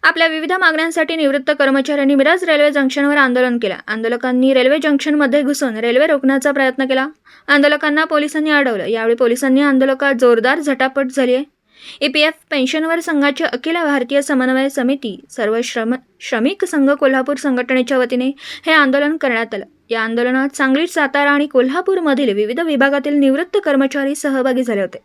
आपल्या विविध मागण्यांसाठी निवृत्त कर्मचाऱ्यांनी मिरज रेल्वे जंक्शनवर आंदोलन केलं। आंदोलकांनी रेल्वे जंक्शनमध्ये घुसून रेल्वे रोखण्याचा प्रयत्न केला। आंदोलकांना पोलिसांनी अडवलं। यावेळी पोलिसांनी आंदोलकात जोरदार झटापट झाली आहे। EPF पेन्शनवर संघाचे अखिल भारतीय समन्वय समिती सर्व श्रमिक संघ कोल्हापूर संघटनेच्या वतीने हे आंदोलन करण्यात आलं। या आंदोलनात सांगली, सातारा आणि कोल्हापूरमधील विविध विभागातील निवृत्त कर्मचारी सहभागी झाले होते।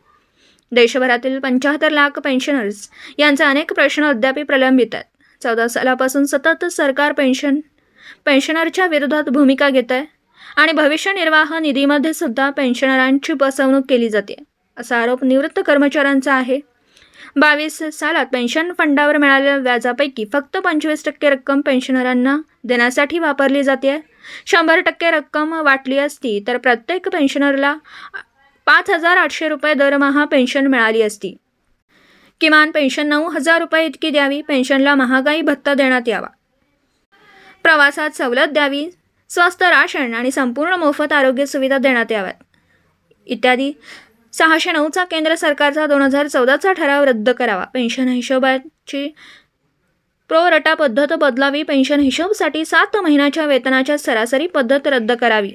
देशभरातील 75 लाख पेन्शनर्स यांचे अनेक प्रश्न अद्याप प्रलंबित आहेत। 14 सालापासून सतत सरकार पेन्शनरच्या विरोधात भूमिका घेत आहे आणि भविष्य निर्वाह निधीमध्ये सुद्धा पेन्शनरांची फसवणूक केली जाते, असा आरोप निवृत्त कर्मचाऱ्यांचा आहे। 22 सालात पेन्शन फंडावर मिळालेल्या व्याजापैकी फक्त 25% रक्कम पेन्शनरांना देण्यासाठी वापरली जाते। 100% रक्कम वाटली असती तर प्रत्येक पेन्शनरला 5,800 रुपये दरमहा पेन्शन मिळाली असती। किमान पेन्शन 9,000 रुपये इतकी द्यावी। पेन्शनला महागाई भत्ता देण्यात यावा। प्रवासात सवलत द्यावी। स्वस्त राशन आणि संपूर्ण मोफत आरोग्य सुविधा देण्यात याव्यात इत्यादी। 609चा केंद्र सरकारचा 2014चा ठराव रद्द करावा। पेन्शन हिशोबाची प्रो रटा पद्धत बदलावी। पेन्शन हिशोबासाठी 7 महिन्याच्या वेतनाच्या सरासरी पद्धत रद्द करावी।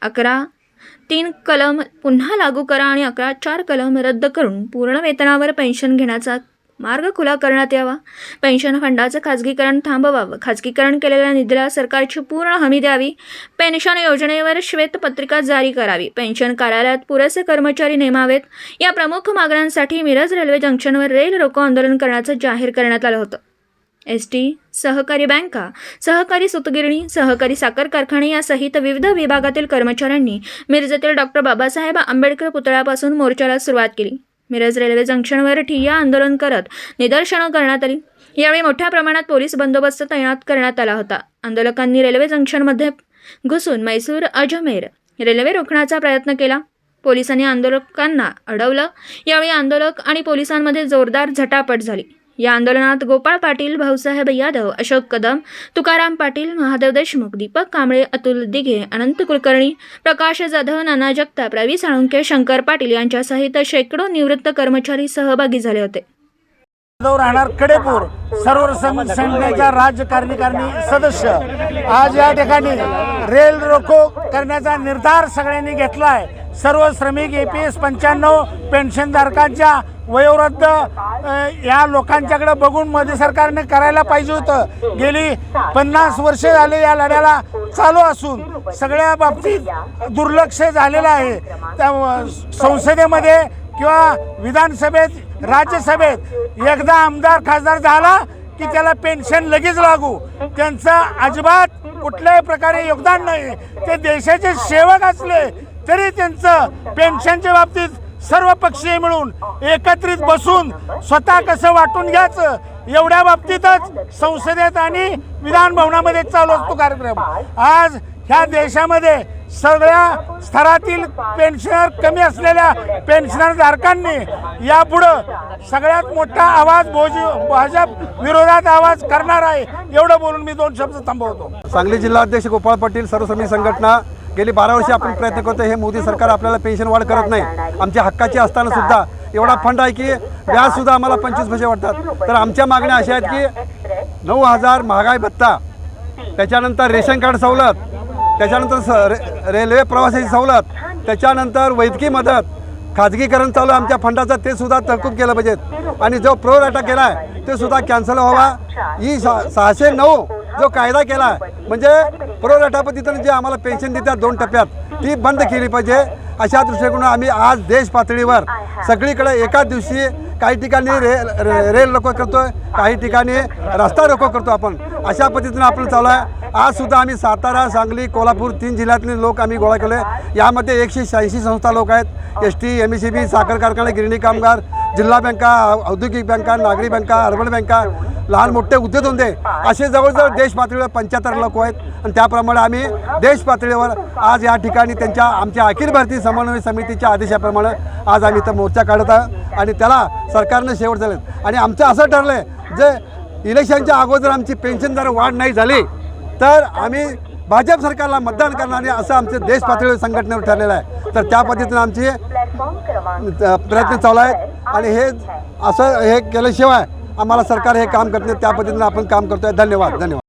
11(3) कलम पुन्हा लागू करा आणि 11(4) कलम रद्द करून पूर्ण वेतनावर पेन्शन घेण्याचा मार्ग खुला करण्यात यावा। पेन्शन फंडाचं खाजगीकरण थांबवावं। खाजगीकरण केलेल्या निधीला सरकारची पूर्ण हमी द्यावी। पेन्शन योजनेवर श्वेतपत्रिका जारी करावी। पेन्शन कार्यालयात पुरेसे कर्मचारी नेमावेत। या प्रमुख मागण्यांसाठी मिरज रेल्वे जंक्शनवर रेल रोको आंदोलन करण्याचं जाहीर करण्यात आलं होतं। ST, सहकारी बँका, सहकारी सूतगिरणी, सहकारी साखर कारखाने यासहित विविध विभागातील कर्मचाऱ्यांनी मिरजेतील डॉ. बाबासाहेब आंबेडकर पुतळ्यापासून मोर्चाला सुरुवात केली। मिरज रेल्वे जंक्शनवर ठिय्या आंदोलन करत निदर्शनं करण्यात आली। यावेळी मोठ्या प्रमाणात पोलीस बंदोबस्त तैनात करण्यात आला होता। आंदोलकांनी रेल्वे जंक्शनमध्ये घुसून म्हैसूर अजमेर रेल्वे रोखण्याचा प्रयत्न केला। पोलिसांनी आंदोलकांना अडवलं। यावेळी आंदोलक आणि पोलिसांमध्ये जोरदार झटापट झाली। या आंदोलनात गोपाळ पाटील, भाऊसाहेब यादव, अशोक कदम, तुकाराम पाटील, महादेव देशमुख, दीपक कांबळे, अतुल दिघे, अनंत कुलकर्णी, प्रकाश जाधव, नाना जगताप, रवी साळुंखे, शंकर पाटील यांच्यासहित शेकडो निवृत्त कर्मचारी सहभागी झाले होते। राहणार कडेपूर सर्व संघटनेचा राज्य कार्यकारिणी सदस्य आज या ठिकाणी रेल रोको करण्याचा निर्धार सगळ्यांनी घेतला आहे। सर्व श्रमिक EPS 95 पेन्शनधारकांच्या वयोवृद्ध या लोकांच्याकडे बघून मोदी सरकारने करायला पाहिजे होतं। गेली 50 वर्षे झाले या लढ्याला चालू असून सगळ्या बाबतीत दुर्लक्ष झालेलं आहे। त्या संसदेमध्ये किंवा विधानसभेत, राज्यसभेत एकदा आमदार खासदार झाला की त्याला पेन्शन लगेच लागू, त्यांचं अजिबात कुठल्याही प्रकारे योगदान नाही। ते देशाचे सेवक असले तरी त्यांचं पेन्शनच्या बाबतीत सर्व पक्षीय मिळून एकत्रित बसून स्वतः कसं वाटून घ्यायचं एवढ्या बाबतीतच संसदेत आणि विधान भवनामध्ये चालू असतो कार्यक्रम। आज ह्या देशामध्ये सगळ्या स्तरातील पेन्शनर कमी असलेल्या पेन्शनरधारकांनी यापुढं सगळ्यात मोठा आवाज भाजप विरोधात आवाज करणार आहे। एवढं बोलून मी 2 शब्द थांबवतो। सांगली जिल्हाध्यक्ष गोपाळ पाटील, सर्व श्रमिक संघटना गेली 12 वर्षे आपण प्रयत्न करतो। हे मोदी सरकार आपल्याला पेन्शन वाढ करत नाही। आमच्या हक्काची असताना सुद्धा एवढा फंड आहे की व्याज सुद्धा आम्हाला 25 पैसे वाटतात। तर आमच्या मागण्या अशा आहेत की 9,000 महागाई भत्ता, त्याच्यानंतर रेशन कार्ड सवलत, त्याच्यानंतर रेल्वे प्रवासाची सवलत, त्याच्यानंतर वैद्यकीय मदत, खाजगीकरण चालू आहे आमच्या फंडाचं ते सुद्धा तहकूब केलं पाहिजे आणि जो प्रो राटा केला आहे ते सुद्धा कॅन्सल व्हावा। ही 609 जो कायदा केला आहे म्हणजे प्रो राटा पद्धतीने जे आम्हाला पेन्शन देतात 2 टप्प्यात, ती बंद केली पाहिजे। अशा दृष्टिकोन आम्ही आज देश पातळीवर सगळीकडे एकाच दिवशी काही ठिकाणी रेल रोको करतो, काही ठिकाणी रस्ता रोको करतो। आपण अशा पद्धतीने आपण चालू आहे। आज सुद्धा आम्ही सातारा, सांगली, कोल्हापूर 3 जिल्ह्यातले लोक आम्ही गोळा केले। यामध्ये 186 संस्था लोक आहेत। ST, MECB, साखर कारखाने, गिरणी कामगार, जिल्हा बँका, औद्योगिक बँका, नागरी बँका, अर्बन बँका, लहान मोठे उद्योगधंदे असे जवळजवळ देश पातळीवर 75 लोक आहेत आणि त्याप्रमाणे आम्ही देश पातळीवर आज या ठिकाणी आमच्या अखिल भारतीय समन्वय समितीच्या आदेशाप्रमाणे आज आम्ही इथं मोर्चा काढत आहोत आणि त्याला सरकारनं शेवट झाले। आणि आमचं असं ठरलं आहे जे इलेक्शनच्या अगोदर आमची पेन्शन जर वाढ नाही झाली तर आम्ही भाजप सरकारला मतदान करणारे असं आमचे देश पातळीवर संघटनेवर ठरलेलं आहे। तर त्या पद्धतीने आमचे प्रयत्न चालू आहेत आणि हे असं हे केल्याशिवाय आम्हाला सरकार हे काम करत नाही, त्या पद्धतीनं आपण काम करतोय. धन्यवाद.